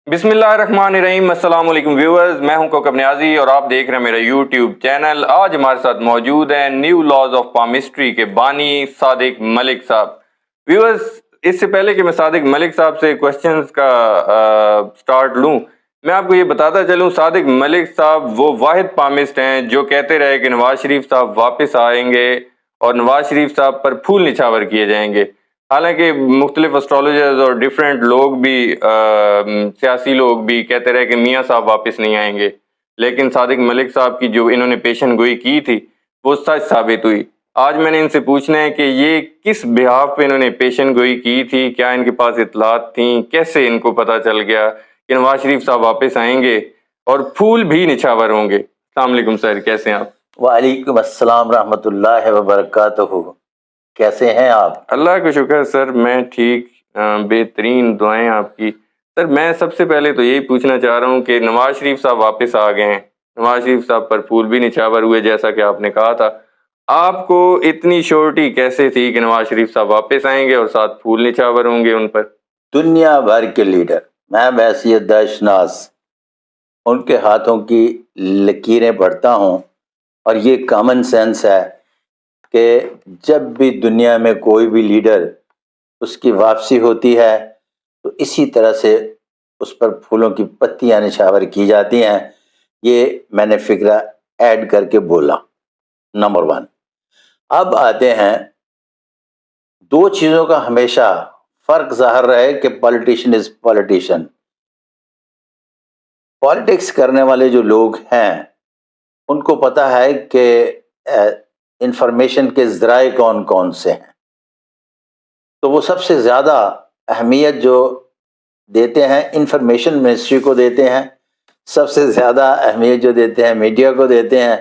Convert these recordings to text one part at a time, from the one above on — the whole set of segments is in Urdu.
بسم اللہ الرحمن الرحیم۔ السلام علیکم ویورز، میں ہوں کوکب نیازی اور آپ دیکھ رہے ہیں میرا یوٹیوب چینل۔ آج ہمارے ساتھ موجود ہیں نیو لاز آف پامسٹری کے بانی صادق ملک صاحب۔ ویورز، اس سے پہلے کہ میں صادق ملک صاحب سے کوسچنز کا سٹارٹ لوں، میں آپ کو یہ بتاتا چلوں، صادق ملک صاحب وہ واحد پامسٹ ہیں جو کہتے رہے کہ نواز شریف صاحب واپس آئیں گے اور نواز شریف صاحب پر پھول نچھاور کیے جائیں گے۔ حالانکہ مختلف اسٹرالوجرز اور ڈیفرنٹ لوگ بھی سیاسی لوگ بھی کہتے رہے کہ میاں صاحب واپس نہیں آئیں گے، لیکن صادق ملک صاحب کی جو انہوں نے پیشن گوئی کی تھی وہ سچ ثابت ہوئی۔ آج میں نے ان سے پوچھنا ہے کہ یہ کس بہاف پہ انہوں نے پیشن گوئی کی تھی، کیا ان کے پاس اطلاعات تھیں، کیسے ان کو پتہ چل گیا کہ نواز شریف صاحب واپس آئیں گے اور پھول بھی نچھاور ہوں گے۔ السلام علیکم سر، کیسے ہیں آپ؟ وعلیکم السلام رحمۃ اللہ وبرکاتہ۔ کیسے ہیں آپ؟ اللہ کا شکر سر، میں ٹھیک، بہترین دعائیں آپ کی۔ سر میں سب سے پہلے تو یہی پوچھنا چاہ رہا ہوں کہ نواز شریف صاحب واپس آ گئے ہیں، نواز شریف صاحب پر پھول بھی نچھاور ہوئے جیسا کہ آپ نے کہا تھا، آپ کو اتنی شورٹی کیسے تھی کہ نواز شریف صاحب واپس آئیں گے اور ساتھ پھول نچھاور ہوں گے ان پر؟ دنیا بھر کے لیڈر، میں بحیثیت داشناس ان کے ہاتھوں کی لکیریں پڑھتا ہوں، اور یہ کامن سینس ہے کہ جب بھی دنیا میں کوئی بھی لیڈر اس کی واپسی ہوتی ہے تو اسی طرح سے اس پر پھولوں کی پتیاں نچھاور کی جاتی ہیں۔ یہ میں نے فکرہ ایڈ کر کے بولا، نمبر 1۔ اب آتے ہیں، دو چیزوں کا ہمیشہ فرق ظاہر رہے کہ پولیٹیشین از پولیٹیشین۔ پالیٹکس کرنے والے جو لوگ ہیں ان کو پتہ ہے کہ انفارمیشن کے ذرائع کون کون سے ہیں، تو وہ سب سے زیادہ اہمیت جو دیتے ہیں انفارمیشن منسٹری کو دیتے ہیں، سب سے زیادہ اہمیت جو دیتے ہیں میڈیا کو دیتے ہیں،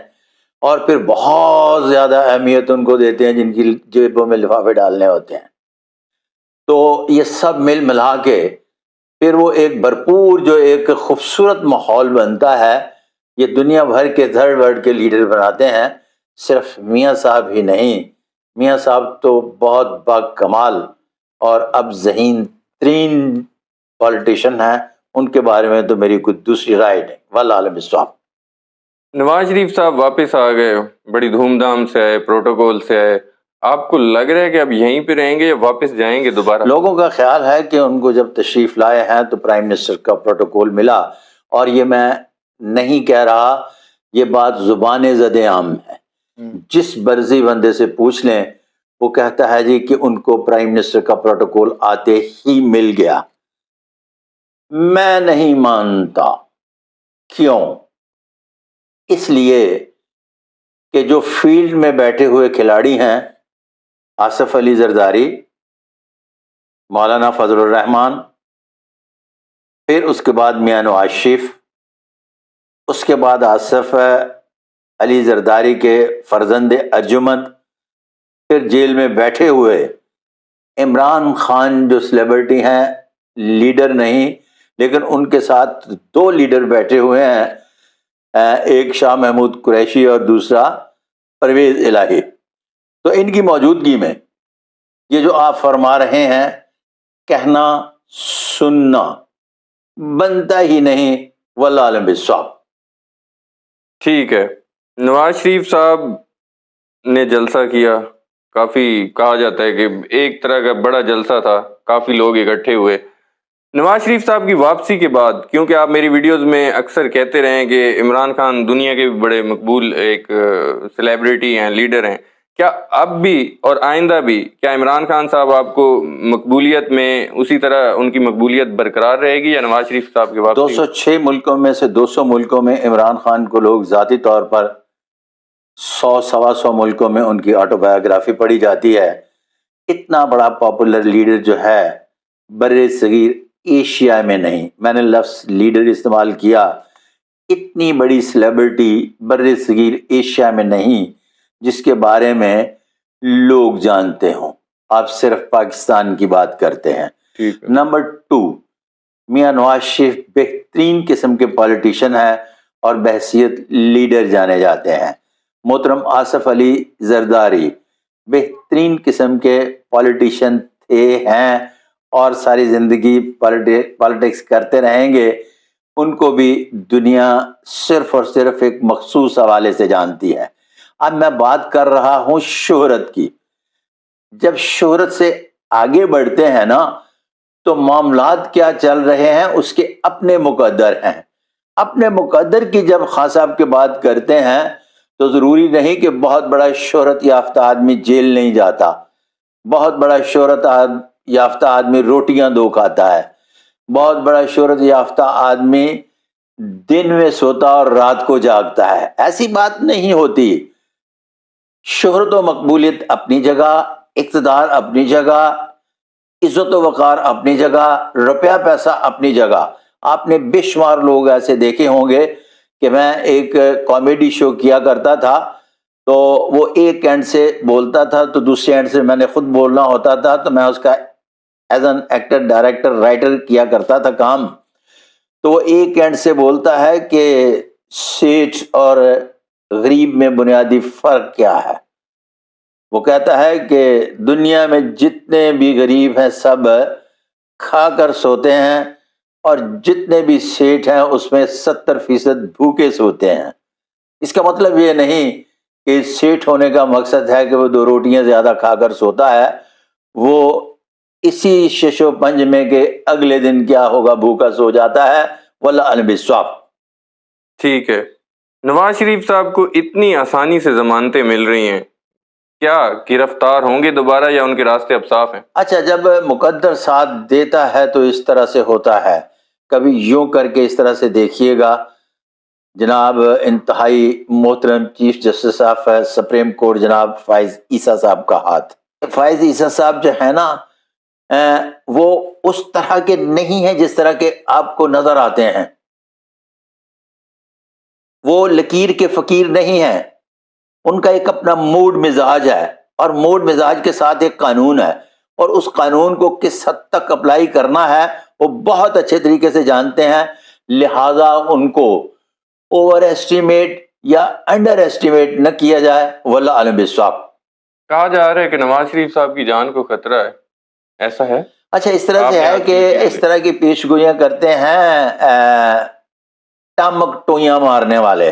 اور پھر بہت زیادہ اہمیت ان کو دیتے ہیں جن کی جیبوں میں لفافے ڈالنے ہوتے ہیں۔ تو یہ سب مل ملا کے پھر وہ ایک بھرپور جو ایک خوبصورت ماحول بنتا ہے، یہ دنیا بھر کے تھرڈ ورلڈ کے لیڈر بناتے ہیں۔ صرف میاں صاحب ہی نہیں، میاں صاحب تو بہت با کمال اور اب ذہین ترین پولیٹیشین ہیں، ان کے بارے میں تو میری کوئی دوسری رائے نہیں، والعالم بالصواب۔ نواز شریف صاحب واپس آ گئے، بڑی دھوم دھام سے آئے، پروٹوکول سے آئے، آپ کو لگ رہا ہے کہ اب یہیں پہ رہیں گے یا واپس جائیں گے دوبارہ؟ لوگوں کا خیال ہے کہ ان کو جب تشریف لائے ہیں تو پرائم منسٹر کا پروٹوکول ملا، اور یہ میں نہیں کہہ رہا، یہ بات زبان زد عام ہے، جس برزی بندے سے پوچھ لیں وہ کہتا ہے جی کہ ان کو پرائم منسٹر کا پروٹوکول آتے ہی مل گیا۔ میں نہیں مانتا۔ کیوں؟ اس لیے کہ جو فیلڈ میں بیٹھے ہوئے کھلاڑی ہیں، آصف علی زرداری، مولانا فضل الرحمان، پھر اس کے بعد میاں نواز شریف، اس کے بعد آصف علی زرداری کے فرزند ارجمند، پھر جیل میں بیٹھے ہوئے عمران خان جو سیلیبریٹی ہیں، لیڈر نہیں لیکن ان کے ساتھ دو لیڈر بیٹھے ہوئے ہیں، ایک شاہ محمود قریشی اور دوسرا پرویز الہی۔ تو ان کی موجودگی میں یہ جو آپ فرما رہے ہیں، کہنا سننا بنتا ہی نہیں، واللہ عالم بالصواب۔ ٹھیک ہے، نواز شریف صاحب نے جلسہ کیا، کافی کہا جاتا ہے کہ ایک طرح کا بڑا جلسہ تھا، کافی لوگ اکٹھے ہوئے۔ نواز شریف صاحب کی واپسی کے بعد، کیونکہ آپ میری ویڈیوز میں اکثر کہتے رہے ہیں کہ عمران خان دنیا کے بڑے مقبول ایک سیلیبریٹی ہیں، لیڈر ہیں، کیا اب بھی اور آئندہ بھی کیا عمران خان صاحب آپ کو مقبولیت میں اسی طرح ان کی مقبولیت برقرار رہے گی یا نواز شریف صاحب کے واپسی؟ 206 ملکوں میں سے 200 ملکوں میں عمران خان کو لوگ ذاتی طور پر 100-125 ملکوں میں ان کی آٹو بایوگرافی پڑھی جاتی ہے۔ اتنا بڑا پاپولر لیڈر جو ہے بر صغیر ایشیا میں نہیں، میں نے لفظ لیڈر استعمال کیا، اتنی بڑی سیلیبریٹی بر صغیر ایشیا میں نہیں جس کے بارے میں لوگ جانتے ہوں، آپ صرف پاکستان کی بات کرتے ہیں۔ نمبر 2، میاں نواز شریف بہترین قسم کے پولیٹیشین ہیں اور بحیثیت لیڈر جانے جاتے ہیں۔ محترم آصف علی زرداری بہترین قسم کے پولیٹیشین تھے، ہیں اور ساری زندگی پالیٹکس کرتے رہیں گے، ان کو بھی دنیا صرف اور صرف ایک مخصوص حوالے سے جانتی ہے۔ اب میں بات کر رہا ہوں شہرت کی۔ جب شہرت سے آگے بڑھتے ہیں نا تو معاملات کیا چل رہے ہیں اس کے اپنے مقدر ہیں۔ اپنے مقدر کی جب خان صاحب کی بات کرتے ہیں تو ضروری نہیں کہ بہت بڑا شہرت یافتہ آدمی جیل نہیں جاتا، بہت بڑا شہرت یافتہ آدمی روٹیاں دو کھاتا ہے، بہت بڑا شہرت یافتہ آدمی دن میں سوتا اور رات کو جاگتا ہے، ایسی بات نہیں ہوتی۔ شہرت و مقبولیت اپنی جگہ، اقتدار اپنی جگہ، عزت و وقار اپنی جگہ، روپیہ پیسہ اپنی جگہ۔ آپ نے بے شمار لوگ ایسے دیکھے ہوں گے کہ میں ایک کامیڈی شو کیا کرتا تھا تو وہ ایک اینڈ سے بولتا تھا تو دوسرے اینڈ سے میں نے خود بولنا ہوتا تھا، تو میں اس کا as an actor director writer کیا کرتا تھا کام۔ تو وہ ایک اینڈ سے بولتا ہے کہ سیٹھ اور غریب میں بنیادی فرق کیا ہے؟ وہ کہتا ہے کہ دنیا میں جتنے بھی غریب ہیں سب کھا کر سوتے ہیں اور جتنے بھی سیٹھ ہیں اس میں 70% بھوکے سوتے ہیں۔ اس کا مطلب یہ نہیں کہ سیٹھ ہونے کا مقصد ہے کہ وہ 2 روٹیاں زیادہ کھا کر سوتا ہے، وہ اسی شش و پنج میں کہ اگلے دن کیا ہوگا بھوکا سو جاتا ہے۔ واللہ علم بالصواب۔ ٹھیک ہے، نواز شریف صاحب کو اتنی آسانی سے ضمانتیں مل رہی ہیں، کیا گرفتار ہوں گے دوبارہ یا ان کے راستے اب صاف ہیں؟ اچھا، جب مقدر ساتھ دیتا ہے تو اس طرح سے ہوتا ہے، کبھی یوں کر کے اس طرح سے دیکھیے گا۔ جناب انتہائی محترم chief justice of supreme court جناب فائز عیسیٰ صاحب کا ہاتھ، فائز عیسیٰ صاحب جو ہے نا وہ اس طرح کے نہیں ہیں جس طرح کے آپ کو نظر آتے ہیں، وہ لکیر کے فقیر نہیں ہیں، ان کا ایک اپنا موڈ مزاج ہے، اور موڈ مزاج کے ساتھ ایک قانون ہے، اور اس قانون کو کس حد تک اپلائی کرنا ہے وہ بہت اچھے طریقے سے جانتے ہیں، لہٰذا ان کو اوور ایسٹیمیٹ یا انڈر ایسٹیمیٹ نہ کیا جائے۔ واللہ عالم بالصواب۔ کہا جا رہا ہے کہ نواز شریف صاحب کی جان کو خطرہ ہے، ایسا ہے؟ اچھا، اس طرح سے ہے کہ اس طرح کی پیش گوئیاں کرتے ہیں ٹامک ٹوئیاں مارنے والے۔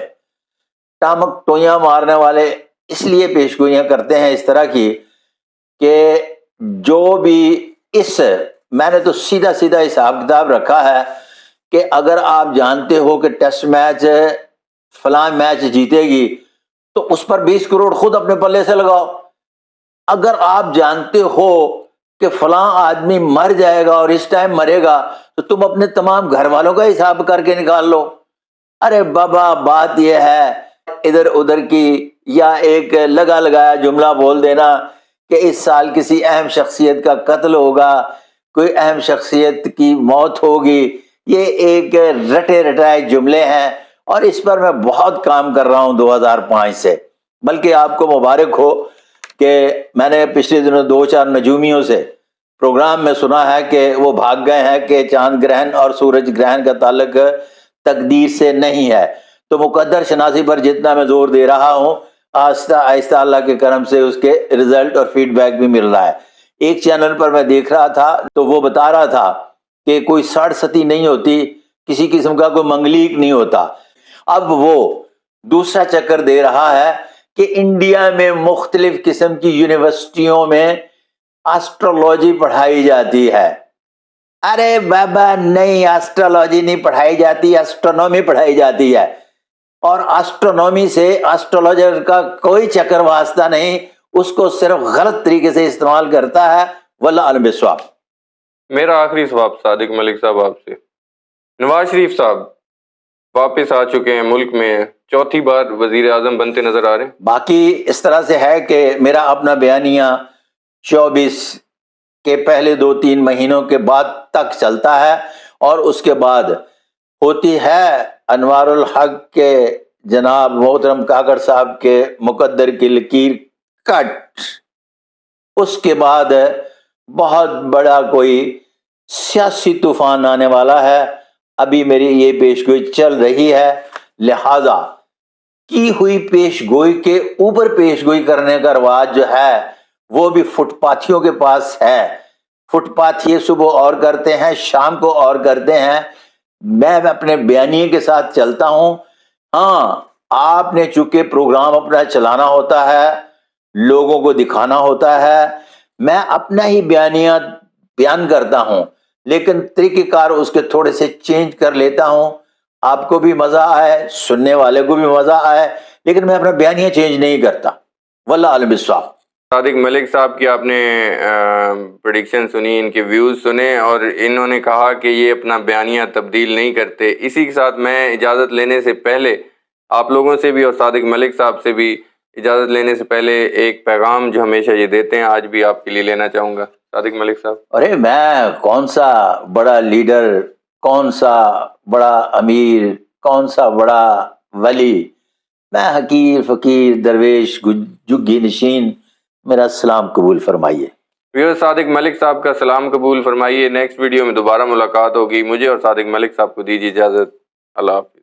ٹامک ٹوئیاں مارنے والے اس لیے پیش گوئیاں کرتے ہیں اس طرح کی کہ جو بھی میں نے تو سیدھا سیدھا حساب کتاب رکھا ہے کہ اگر آپ جانتے ہو کہ ٹیسٹ میچ فلاں میچ جیتے گی تو اس پر 20 کروڑ خود اپنے پلے سے لگاؤ۔ اگر آپ جانتے ہو کہ فلاں آدمی مر جائے گا اور اس ٹائم مرے گا تو تم اپنے تمام گھر والوں کا حساب کر کے نکال لو۔ ارے بابا، بات یہ ہے ادھر ادھر کی یا ایک لگا لگایا جملہ بول دینا کہ اس سال کسی اہم شخصیت کا قتل ہوگا، کوئی اہم شخصیت کی موت ہوگی، یہ ایک رٹے رٹائے جملے ہیں، اور اس پر میں بہت کام کر رہا ہوں 2005 سے۔ بلکہ آپ کو مبارک ہو کہ میں نے پچھلے دنوں 2-4 نجومیوں سے پروگرام میں سنا ہے کہ وہ بھاگ گئے ہیں کہ چاند گرہن اور سورج گرہن کا تعلق تقدیر سے نہیں ہے، تو مقدر شناسی پر جتنا میں زور دے رہا ہوں آہستہ آہستہ اللہ کے کرم سے اس کے رزلٹ اور فیڈ بیک بھی مل رہا ہے۔ ایک چینل پر میں دیکھ رہا تھا تو وہ بتا رہا تھا کہ کوئی ساڑھ ستی نہیں ہوتی، کسی قسم کا کوئی منگلیک نہیں ہوتا۔ اب وہ دوسرا چکر دے رہا ہے کہ انڈیا میں مختلف قسم کی یونیورسٹیوں میں ایسٹرولوجی پڑھائی جاتی ہے۔ ارے بابا نہیں، ایسٹرولوجی نہیں پڑھائی جاتی، ایسٹرونومی پڑھائی جاتی ہے، اور ایسٹرونومی سے ایسٹرولوجر کا کوئی چکر واسطہ نہیں، اس کو صرف غلط طریقے سے استعمال کرتا ہے۔ واللہ عالم بالصواب۔ میرا آخری سوال صادق ملک صاحب آپ سے، نواز شریف صاحب واپس آ چکے ہیں ملک میں، چوتھی بار وزیر اعظم بنتے نظر آ رہے ہیں۔ باقی اس طرح سے ہے کہ میرا اپنا بیانیہ 24 کے پہلے 2-3 مہینوں کے بعد تک چلتا ہے، اور اس کے بعد ہوتی ہے انوار الحق کے جناب محترم کاکڑ صاحب کے مقدر کی لکیر کٹ۔ اس کے بعد بہت بڑا کوئی سیاسی طوفان آنے والا ہے۔ ابھی میری یہ پیش گوئی چل رہی ہے، لہذا کی ہوئی پیش گوئی کے اوپر پیش گوئی کرنے کا رواج جو ہے وہ بھی فٹ پاتھیوں کے پاس ہے۔ فٹ پاتھ یہ صبح اور کرتے ہیں، شام کو اور کرتے ہیں، میں اپنے بیانیے کے ساتھ چلتا ہوں۔ ہاں، آپ نے چونکہ پروگرام اپنا چلانا ہوتا ہے، لوگوں کو دکھانا ہوتا ہے، میں اپنا ہی بیانیہ بیان کرتا ہوں، لیکن طریقہ کار اس کے تھوڑے سے چینج کر لیتا ہوں، آپ کو بھی مزہ آئے، سننے والے کو بھی مزہ آئے، لیکن میں اپنا بیانیہ چینج نہیں کرتا۔ واللہ عالم بالصواب۔ صادق ملک صاحب کی آپ نے پریڈکشن سنی، ان کے ویوز سنے، اور انہوں نے کہا کہ یہ اپنا بیانیہ تبدیل نہیں کرتے۔ اسی کے ساتھ میں اجازت لینے سے پہلے آپ لوگوں سے بھی اور صادق ملک صاحب سے بھی اجازت لینے سے پہلے ایک پیغام جو ہمیشہ یہ دیتے ہیں آج بھی آپ کے لیے لینا چاہوں گا۔ صادق ملک صاحب۔ ارے میں کون سا بڑا لیڈر، کون سا بڑا امیر، کون سا بڑا ولی، میں حقیر فقیر درویش جھگی نشین، میرا سلام قبول فرمائیے۔ ویور صادق ملک صاحب کا سلام قبول فرمائیے۔ نیکسٹ ویڈیو میں دوبارہ ملاقات ہوگی۔ مجھے اور صادق ملک صاحب کو دیجیے اجازت۔ اللہ حافظ۔